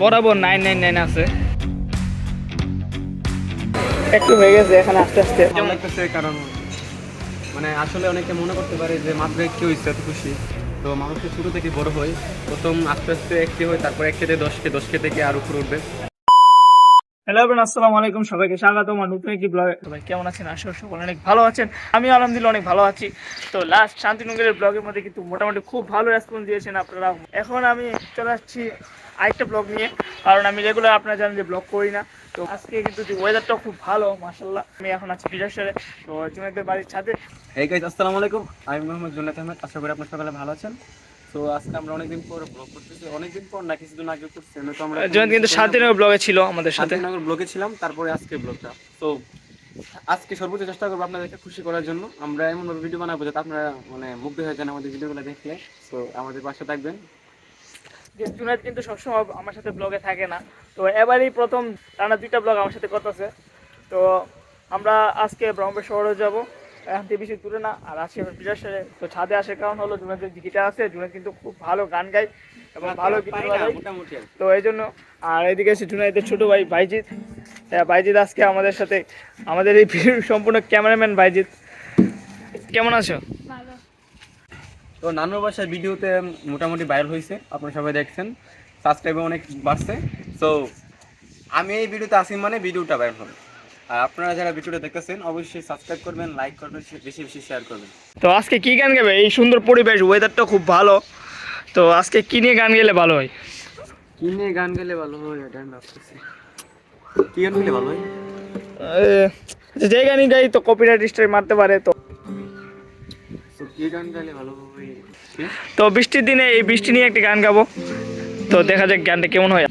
বরাবর 999 আছে, একটু হয়ে গেছে এখানে আস্তে আস্তে ভালো লাগতেছে, কারণ মানে আসলে অনেকে মনে করতে পারে যে মাত্র একটি হয়েছে এত খুশি। তো মানুষের শুরু থেকে বড় হয়, প্রথম আস্তে আস্তে একটি হয়, তারপর 1 থেকে 10কে, 10কে থেকে আর উপরে উঠবে। হ্যালো এভরিওয়ান, আসসালামু আলাইকুম, সবাইকে স্বাগত আমার নতুন একটি ব্লগে। সবাই কেমন আছেন? আশা করি সকলে অনেক ভালো আছেন। আমি আলহামদুলিল্লাহ অনেক ভালো আছি। তো লাস্ট শান্তিনগরের ব্লগের মধ্যে কিন্তু মোটামুটি খুব ভালো রেসপন্স দিয়েছেন আপনারা। এখন আমি চলে আসছি আরেকটা ব্লগ নিয়ে, কারণ আমি রেগুলার আপনারা জানেন যে ব্লগ করি না। তো আজকে কিন্তু ওয়েদারটাও খুব ভালো মাশাআল্লাহ। আমি এখন আছি বিরাশারে, তো জুনাইদের বাড়ির ছাদে। এই গাইস, আসসালামু আলাইকুম, আমি মোহাম্মদ জুনায়েদ আহমেদ। আশা করি আপনারা সকালে ভালো আছেন। তো আজকে আমরা অনেকদিন পর ব্লগ করতেছি, অনেকদিন পর না, কিছুদিন আগে করছি। তো আমরা জুনাইদ কিন্তু শান্তিনগর ব্লগে ছিল আমাদের সাথে। শান্তিনগর ব্লগে ছিলাম, তারপরে আজকে ব্লগটা। তো আজকে সর্বোচ্চ চেষ্টা করবো আপনাদেরকে খুশি করার জন্য। আমরা এমনভাবে ভিডিও বানাবো যাতে আপনারা মানে মুগ্ধ হয়ে যান আমাদের ভিডিওগুলো দেখলে। তো আমাদের পাশে থাকবেন। জুনাইদ কিন্তু সবসময় আমার সাথে ব্লগে থাকে না, তো এবারই প্রথম টানা 2টা ব্লগ আমার সাথে করতেছে। তো আমরা আজকে ব্রহ্মপুর শহরে যাব, এখান থেকে বেশি দূরে না। আর আজকে বিরাশারে, তো ছাদে আসার কারণ হলো জুনাইদের গিটার আছে। জুনাইদ কিন্তু খুব ভালো গান গায় এবং ভালো গিটার বাজায়, মোটামুটি। তো এই জন্য। আর এদিকে আছে জুনাইদের ছোট ভাই বাইজিৎ। বাইজিৎ আজকে আমাদের সাথে, আমাদের এই ভিডিওর সম্পূর্ণ ক্যামেরাম্যান বাইজিৎ। কেমন আছো? তো নানুর বাসার ভিডিওতে মোটামুটি ভাইরাল হয়েছে, আপনারা সবাই দেখছেন, সাবস্ক্রাইবার অনেক বাড়ছে। তো আমি এই ভিডিওতে আসি মানে ভিডিওটা ভাইরাল হবে। আর আপনারা যারা ভিডিওটা দেখতেছেন অবশ্যই সাবস্ক্রাইব করবেন, লাইক করবেন, বেশি বেশি শেয়ার করবেন। তো আজকে কি গান গাবে? এই সুন্দর পরিবেশ, ওয়েদারটা খুব ভালো, তো আজকে কি নিয়ে গান গেলে ভালো হয়? কি নিয়ে গান গেলে ভালো হয় এটা আমি ভাবতেছি। কি গান গেলে ভালো হয়? যে গানই গাই তো কপিরাইট স্ট্রাইক মারতে পারে। তো তো কি গান গাইলে ভালো হয়? তো বৃষ্টির দিনে এই বৃষ্টি নিয়ে একটা গান গাবো, তো দেখা যাক গানটা কেমন হয়।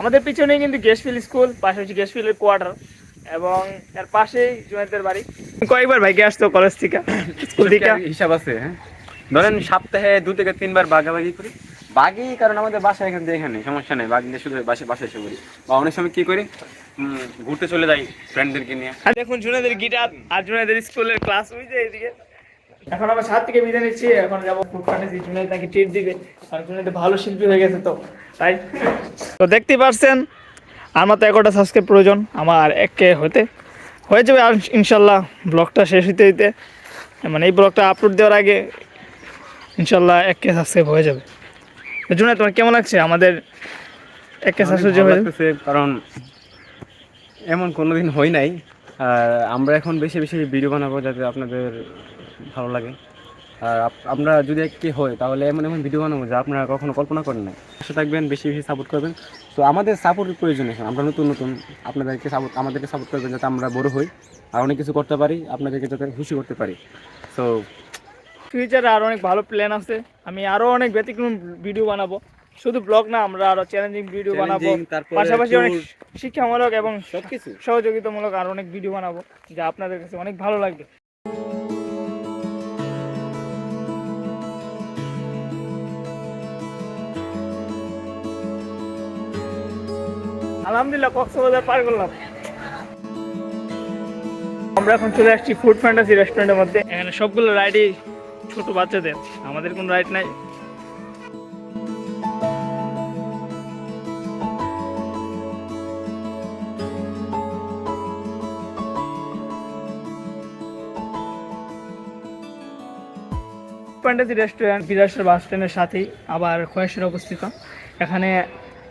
আমাদের পিছনে কিন্তু গ্যাসফিল স্কুল, পাশে হচ্ছে গ্যাসফিলের কোয়ার্টার, এবং এর পাশেই জুনাইদের বাড়ি। কয়েকবার ভাইকে আসতো কলেজ থেকে, স্কুল থেকে। হিসাব আছে, হ্যাঁ। ধরেন সপ্তাহে 2 থেকে 3 বার বাগাবাগি করি। বাগি কারণ আমাদের বাসা এখান থেকে এখানে, সমস্যা নেই, বাগিতে শুধু বাসায় এসে করি। বা অনেক সময় কি করি, ঘুরতে চলে যাই ফ্রেন্ডদেরকে নিয়ে। আর দেখুন জুনাইদের গিটার আর জুনাইদের স্কুলের ক্লাস ওই যে এইদিকে। এখন আবার ছাদ থেকে বিদায় নিচ্ছি, এখন যাবো ফুড ফান্ডেসি। জুনাইদ নাকি ট্রিট দিবে, কারণ জুনাইদ ভালো শিল্পী হয়ে গেছে, তো তাই। তো দেখতেই পারছেন আমার তো 11টা সাবস্ক্রাইব প্রয়োজন, আমার 1K হয়ে যাবে আর ইনশাল্লাহ। ব্লগটা শেষ হইতে হইতে, মানে এই ব্লগটা আপলোড দেওয়ার আগে ইনশাল্লাহ 1K সাবস্ক্রাইব হয়ে যাবে। জুনাইদ, তোমার কেমন লাগছে আমাদের 1K সাবস্ক্রাইব হয়ে যাবে? কারণ এমন কোনোদিন হয় নাই। আর আমরা এখন বেশি বেশি ভিডিও বানাবো যাতে আপনাদের ভালো লাগে। আর আমরা যদি একটি হয় তাহলে এমন এমন ভিডিও বানাবো যা আপনারা কখনো কল্পনা করেন না। পাশে থাকবেন, বেশি বেশি সাপোর্ট করবেন। তো আমাদের সাপোর্টের প্রয়োজন এখন, আমরা নতুন আমাদেরকে সাপোর্ট করবেন যাতে আমরা বড় হই আর অনেক কিছু করতে পারি, আপনাদেরকে যাতে খুশি করতে পারি। তো ফিউচারে আরও অনেক ভালো প্ল্যান আছে, আমি আরও অনেক ব্যতিক্রম ভিডিও বানাবো। শুধু ব্লগ না, আমরা আরও চ্যালেঞ্জিং ভিডিও বানাবো, পাশাপাশি অনেক শিক্ষামূলক এবং সবকিছু সহযোগিতামূলক আরও অনেক ভিডিও বানাবো, যা আপনাদের কাছে অনেক ভালো লাগবে। আলহামদুলিল্লাহ কক্সবাজার পার করলাম। আমরা এখন চলে আসছি ফুড ফ্যান্টাসি রেস্টুরেন্টের মধ্যে। এখানে সবগুলো রাইডই ছোট বাচ্চাদের, আমাদের কোনো রাইড নাই। ফ্যান্টাসি রেস্টুরেন্ট বিরাশার বাস স্ট্যান্ডের সাথেই, আবার খয়েশের অবস্থিত। এখানে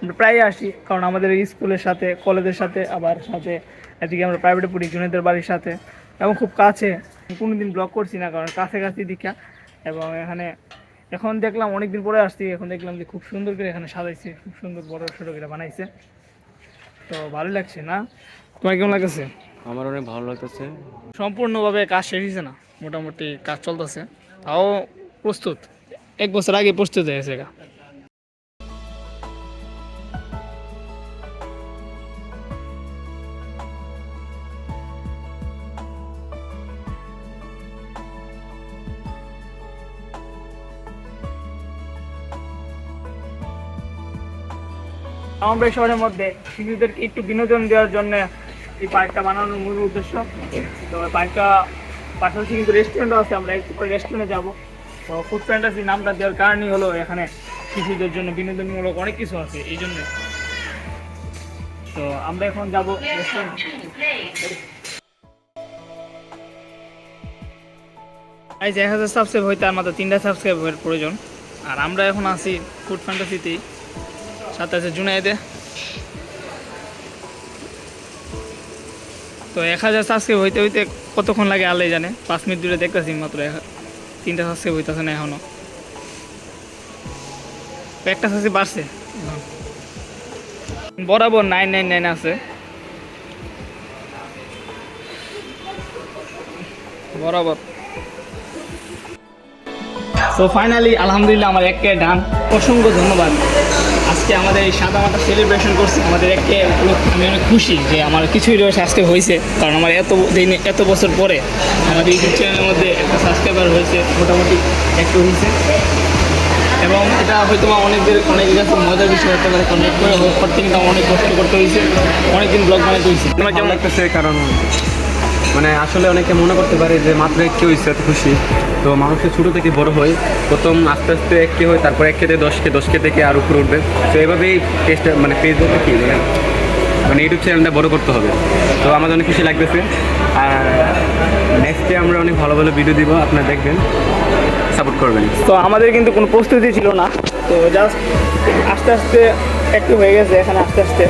আমরা প্রায়ই আসি, কারণ আমাদের এই স্কুলের সাথে, কলেজের সাথে, আবার সাথে এদিকে আমরা প্রাইভেটে পড়ি জুনেদের বাড়ির সাথে, এবং খুব কাছে। কোনো দিন ব্লগ করছি না, কারণ কাছাকাছি দীক্ষা। এবং এখানে এখন দেখলাম, অনেক দিন পরে আসছি, এখন দেখলাম যে খুব সুন্দর করে এখানে সাজাইছে, খুব সুন্দর বড় ছোটো করে বানাইছে। তো ভালো লাগছে না? তোমার কেমন লাগতেছে? আমার অনেক ভালো লাগতেছে। সম্পূর্ণভাবে কাজ শেষ হয়েছে না, মোটামুটি কাজ চলতেছে, তাও প্রস্তুত। 1 বছর আগে প্রস্তুত হয়ে গেছে গা। আমাদের শহরের মধ্যে শিশুদেরকে একটু বিনোদন দেওয়ার জন্য এই পার্কটা বানানোর মূল উদ্দেশ্য। তো পার্কটা পাশাপাশি কিন্তু রেস্টুরেন্টও আছে, আমরা একটু করে রেস্টুরেন্টে যাবো। তো ফুড ফ্যান্টাসি নামটা দেওয়ার কারণই হলো এখানে শিশুদের জন্য বিনোদনমূলক অনেক কিছু আছে, এই জন্য। তো আমরা এখন যাবো রেস্টুরেন্ট। এই যে 1000 সাবস্ক্রাইব হইতে আর মাত্র 3টা সাবস্ক্রাইবের প্রয়োজন। আর আমরা এখন আছি ফুড ফ্যান্টাসিতেই, সাথে আছে জুনাইদে। তো 1000 সাবস্ক্রাইব হইতে হইতে কতক্ষণ লাগে আল্লাহ জানে। 5 মিনিট দূরে দেখতেছি মাত্র 3টা সাবস্ক্রাইব হইতেছে না এখনো। একটা সাবস্ক্রাইব বাড়ছে, বরাবর 999 আছে বরাবর। তো ফাইনালি আলহামদুলিল্লাহ আমার 1K ডান। অসংখ্য ধন্যবাদ। আজকে আমাদের এই সাদামাটা সেলিব্রেশন করছি, আমাদের 1K উপলক্ষে আমি অনেক খুশি যে আমার কিছুই রয়েছে আজকে হয়েছে, কারণ আমার এত বছর পরে আমাদের ইউটিউব চ্যানেলের মধ্যে একটা সাবস্ক্রাইবার হয়েছে, মোটামুটি একটু হয়েছে। এবং এটা হয়তো অনেক কাছে মজার বিষয় হতে পারে, কারণ একটু করতে কিন্তু অনেক কষ্ট করতে হয়েছে, অনেকদিন ব্লগ বানাতে হয়েছে। আমার কেমন লাগতেছে, কারণ মানে আসলে অনেকে মনে করতে পারে যে মাত্র 1K হয়েছে এত খুশি। তো মানুষের ছোটো থেকে বড় হয়, প্রথম আস্তে আস্তে 1K হয়, তারপর 1K থেকে 10K, 10K থেকে আর উপরে উঠবে। তো এইভাবেই পেজটা মানে ফেসবুকে কি মানে ইউটিউব চ্যানেলটা বড় করতে হবে। তো আমাদের অনেক খুশি লাগতেছে। আর নেক্সটে আমরা অনেক ভালো ভালো ভিডিও দিব, আপনারা দেখবেন, সাপোর্ট করবেন। তো আমাদের কিন্তু কোনো প্রস্তুতি ছিল না, তো জাস্ট আস্তে আস্তে একটু হয়ে গেছে এখানে আস্তে আস্তে।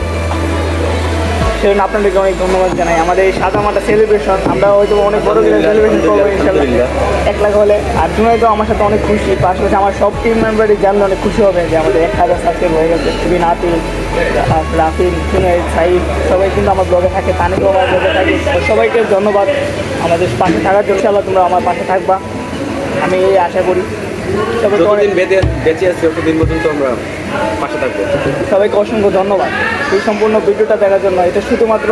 সেজন্য আপনাদেরকে অনেক ধন্যবাদ জানাই। আমাদের এই সাদামাটা সেলিব্রেশন আমরা হয়তো অনেক বড় করে সেলিব্রেশন করবো ইনশাআল্লাহ 1 লাখ হলে। আর জুনাই তো আমার সাথে অনেক খুশি, পাশাপাশি আমার সব টিম মেম্বারই জানলে অনেক খুশি হবে যে আমাদের 1000 সাবস্ক্রাইব হয়ে গেছে। খুবই নাতি, রাফিন, জুনাই, সাইদ সবাই কিন্তু আমার ব্লগে থাকে, তানিকও আমার ব্লগে থাকে। সবাইকে ধন্যবাদ আমাদের পাশে থাকার জন্য। ইনশাআল্লাহ তোমরা আমার পাশে থাকবা, আমি এই আশা করি। যতদিন বেঁচে আছি ততদিন পর্যন্ত আমরা পাশে থাকবো। সবাইকে অসংখ্য ধন্যবাদ এই সম্পূর্ণ ভিডিওটা দেখার জন্য। এটা শুধুমাত্র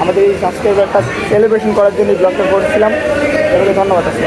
আমাদের এই সাবস্ক্রাইবারটা সেলিব্রেশন করার জন্য ব্লগটা করেছিলাম। সবাইকে ধন্যবাদ আছে।